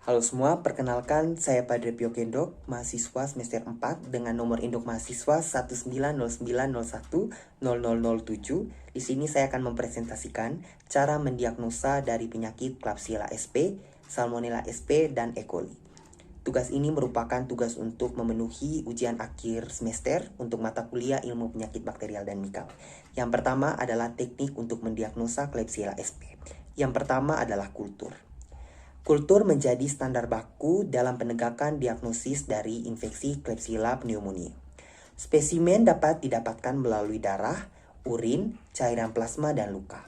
Halo semua, perkenalkan saya Padre Pio Kendok, mahasiswa semester 4 dengan nomor induk mahasiswa 19090100007. Di sini saya akan mempresentasikan cara mendiagnosa dari penyakit Klebsiella sp, Salmonella sp, dan E. coli. Tugas ini merupakan tugas untuk memenuhi ujian akhir semester untuk mata kuliah ilmu penyakit bakterial dan mikal. Yang pertama adalah teknik untuk mendiagnosa Klebsiella sp. Yang pertama adalah kultur. Kultur menjadi standar baku dalam penegakan diagnosis dari infeksi Klebsiella pneumoniae. Spesimen dapat didapatkan melalui darah, urin, cairan plasma, dan luka.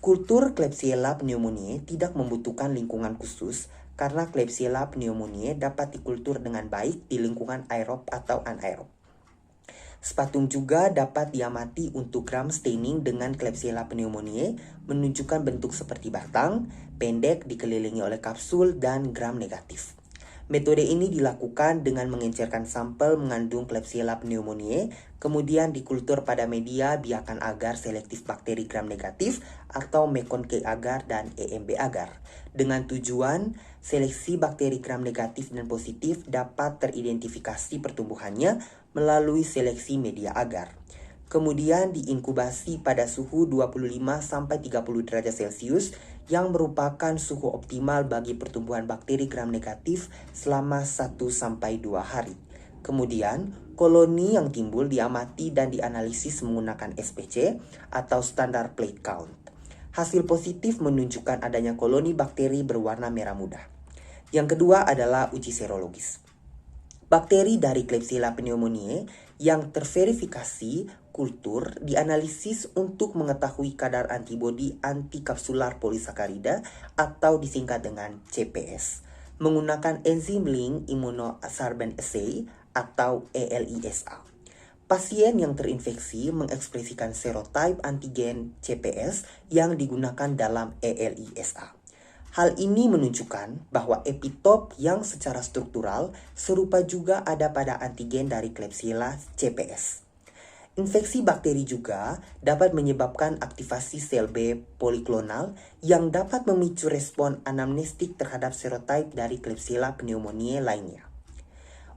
Kultur Klebsiella pneumoniae tidak membutuhkan lingkungan khusus karena Klebsiella pneumoniae dapat dikultur dengan baik di lingkungan aerob atau anaerob. Spatum juga dapat diamati untuk gram staining dengan Klebsiella pneumoniae menunjukkan bentuk seperti batang, pendek dikelilingi oleh kapsul, dan gram negatif. Metode ini dilakukan dengan mengencerkan sampel mengandung Klebsiella pneumoniae, kemudian dikultur pada media biakan agar selektif bakteri gram negatif atau Mekon-K agar dan EMB agar. Dengan tujuan seleksi bakteri gram negatif dan positif dapat teridentifikasi pertumbuhannya melalui seleksi media agar. Kemudian diinkubasi pada suhu 25-30 derajat Celcius yang merupakan suhu optimal bagi pertumbuhan bakteri gram negatif selama 1-2 hari. Kemudian, koloni yang timbul diamati dan dianalisis menggunakan SPC atau Standard Plate Count. Hasil positif menunjukkan adanya koloni bakteri berwarna merah muda. Yang kedua adalah uji serologis. Bakteri dari Klebsiella pneumoniae yang terverifikasi kultur dianalisis untuk mengetahui kadar antibodi antikapsular polisakarida atau disingkat dengan CPS menggunakan enzim link immunosorbent assay atau ELISA. Pasien yang terinfeksi mengekspresikan serotype antigen CPS yang digunakan dalam ELISA. Hal ini menunjukkan bahwa epitop yang secara struktural serupa juga ada pada antigen dari Klebsiella CPS. Infeksi bakteri juga dapat menyebabkan aktivasi sel B poliklonal yang dapat memicu respon anamnestik terhadap serotype dari Klebsiella pneumoniae lainnya.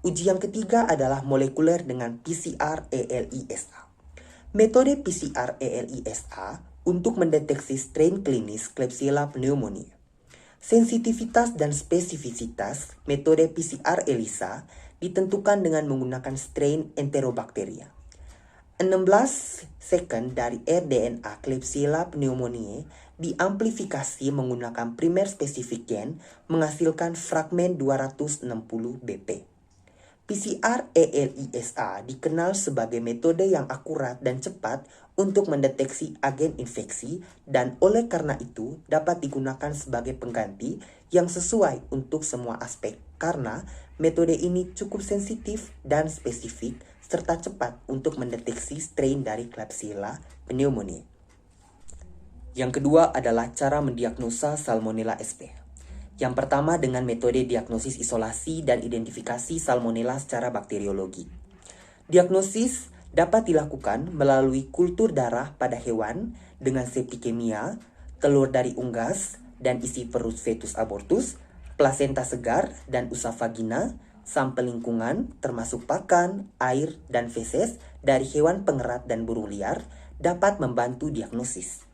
Uji yang ketiga adalah molekuler dengan PCR ELISA. Metode PCR ELISA untuk mendeteksi strain klinis Klebsiella pneumoniae. Sensitivitas dan spesifisitas metode PCR ELISA ditentukan dengan menggunakan strain Enterobacteria. 16 second dari rDNA Klebsiella pneumoniae diamplifikasi menggunakan primer specific gen menghasilkan fragmen 260 BP. PCR ELISA dikenal sebagai metode yang akurat dan cepat untuk mendeteksi agen infeksi dan oleh karena itu dapat digunakan sebagai pengganti yang sesuai untuk semua aspek karena metode ini cukup sensitif dan spesifik serta cepat untuk mendeteksi strain dari Klebsiella pneumoniae. Yang kedua adalah cara mendiagnosa Salmonella sp. Yang pertama dengan metode diagnosis isolasi dan identifikasi Salmonella secara bakteriologi. Diagnosis dapat dilakukan melalui kultur darah pada hewan dengan septikemia, telur dari unggas dan isi perut fetus abortus, plasenta segar dan usa vagina, sampel lingkungan termasuk pakan, air, dan feses dari hewan pengerat dan burung liar dapat membantu diagnosis.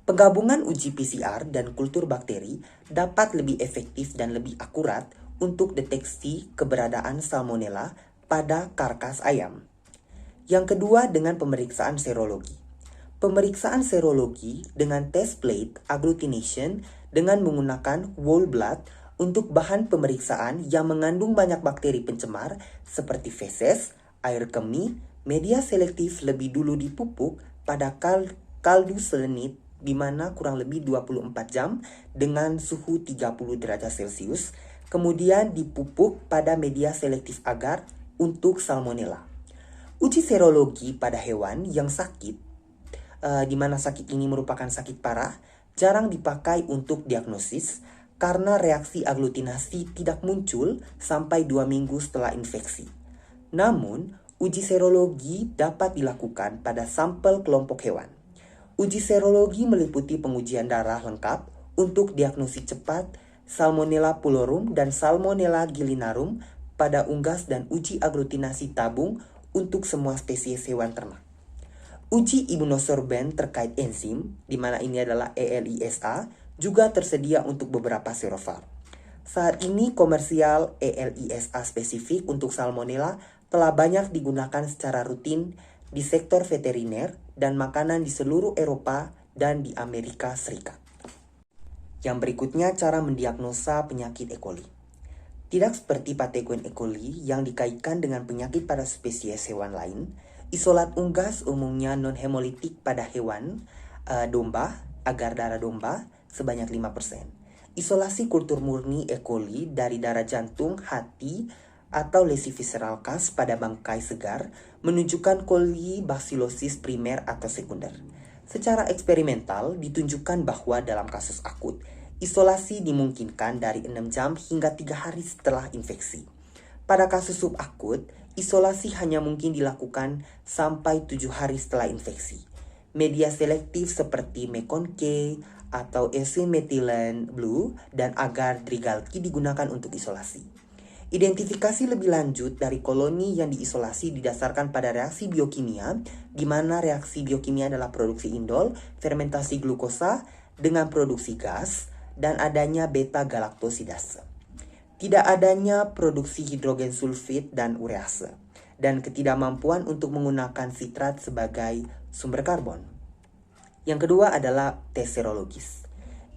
Penggabungan uji PCR dan kultur bakteri dapat lebih efektif dan lebih akurat untuk deteksi keberadaan Salmonella pada karkas ayam. Yang kedua dengan pemeriksaan serologi. Pemeriksaan serologi dengan test plate agglutination dengan menggunakan whole blood untuk bahan pemeriksaan yang mengandung banyak bakteri pencemar seperti feses, air kemih, media selektif lebih dulu dipupuk pada kaldu selenit di mana kurang lebih 24 jam dengan suhu 30 derajat Celcius, kemudian dipupuk pada media selektif agar untuk Salmonella. Uji serologi pada hewan yang sakit, di mana sakit ini merupakan sakit parah, jarang dipakai untuk diagnosis karena reaksi aglutinasi tidak muncul sampai 2 minggu setelah infeksi. Namun, uji serologi dapat dilakukan pada sampel kelompok hewan. Uji serologi meliputi pengujian darah lengkap untuk diagnosis cepat Salmonella pullorum dan Salmonella gillinarum pada unggas dan uji aglutinasi tabung untuk semua spesies hewan ternak. Uji imunosorben terkait enzim, di mana ini adalah ELISA, juga tersedia untuk beberapa serovar. Saat ini komersial ELISA spesifik untuk Salmonella telah banyak digunakan secara rutin di sektor veteriner dan makanan di seluruh Eropa dan di Amerika Serikat. Yang berikutnya cara mendiagnosa penyakit E. coli. Tidak seperti patogen E. coli yang dikaitkan dengan penyakit pada spesies hewan lain, isolat unggas umumnya non-hemolitik pada hewan domba, agar darah domba sebanyak 5%. Isolasi kultur murni E. coli dari darah jantung, hati, atau lesi visceral khas pada bangkai segar menunjukkan coli bacillosis primer atau sekunder. Secara eksperimental ditunjukkan bahwa dalam kasus akut, isolasi dimungkinkan dari 6 jam hingga 3 hari setelah infeksi. Pada kasus subakut, isolasi hanya mungkin dilakukan sampai 7 hari setelah infeksi. Media selektif seperti Mekon K atau S-methylene blue dan agar trigalki digunakan untuk isolasi. Identifikasi lebih lanjut dari koloni yang diisolasi didasarkan pada reaksi biokimia, di mana reaksi biokimia adalah produksi indol, fermentasi glukosa dengan produksi gas, dan adanya beta-galaktosidase. Tidak adanya produksi hidrogen sulfit dan urease, dan ketidakmampuan untuk menggunakan sitrat sebagai sumber karbon. Yang kedua adalah tes serologis.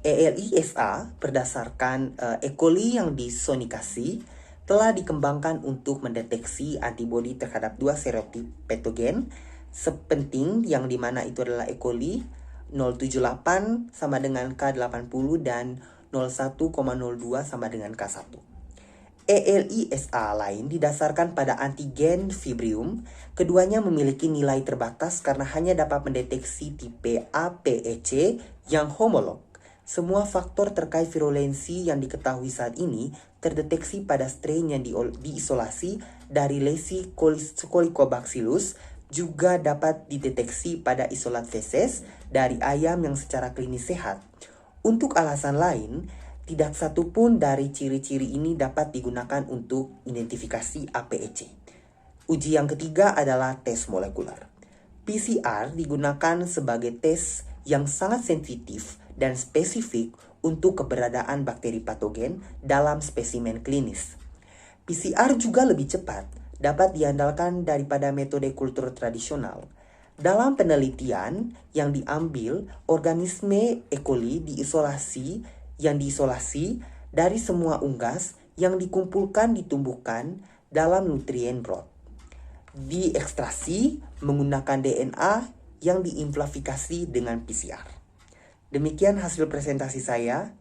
ELISA berdasarkan E. coli yang disonikasi telah dikembangkan untuk mendeteksi antibodi terhadap 2 serotip patogen sepenting yang dimana itu adalah E. coli 078 sama dengan K80 dan 01,02 sama dengan K1. ELISA lain didasarkan pada antigen Vibrio. Keduanya memiliki nilai terbatas karena hanya dapat mendeteksi tipe APEC yang homolog. Semua faktor terkait virulensi yang diketahui saat ini terdeteksi pada strain yang diisolasi dari lesi Helicobacillus, juga dapat dideteksi pada isolat feses dari ayam yang secara klinis sehat. Untuk alasan lain, tidak satu pun dari ciri-ciri ini dapat digunakan untuk identifikasi APEC. Uji yang ketiga adalah tes molekuler. PCR digunakan sebagai tes yang sangat sensitif dan spesifik untuk keberadaan bakteri patogen dalam spesimen klinis. PCR juga lebih cepat, dapat diandalkan daripada metode kultur tradisional. Dalam penelitian yang diambil, organisme E. coli diisolasi dari semua unggas yang dikumpulkan ditumbuhkan dalam nutrien broth. Diekstrasi menggunakan DNA yang diamplifikasi dengan PCR. Demikian hasil presentasi saya.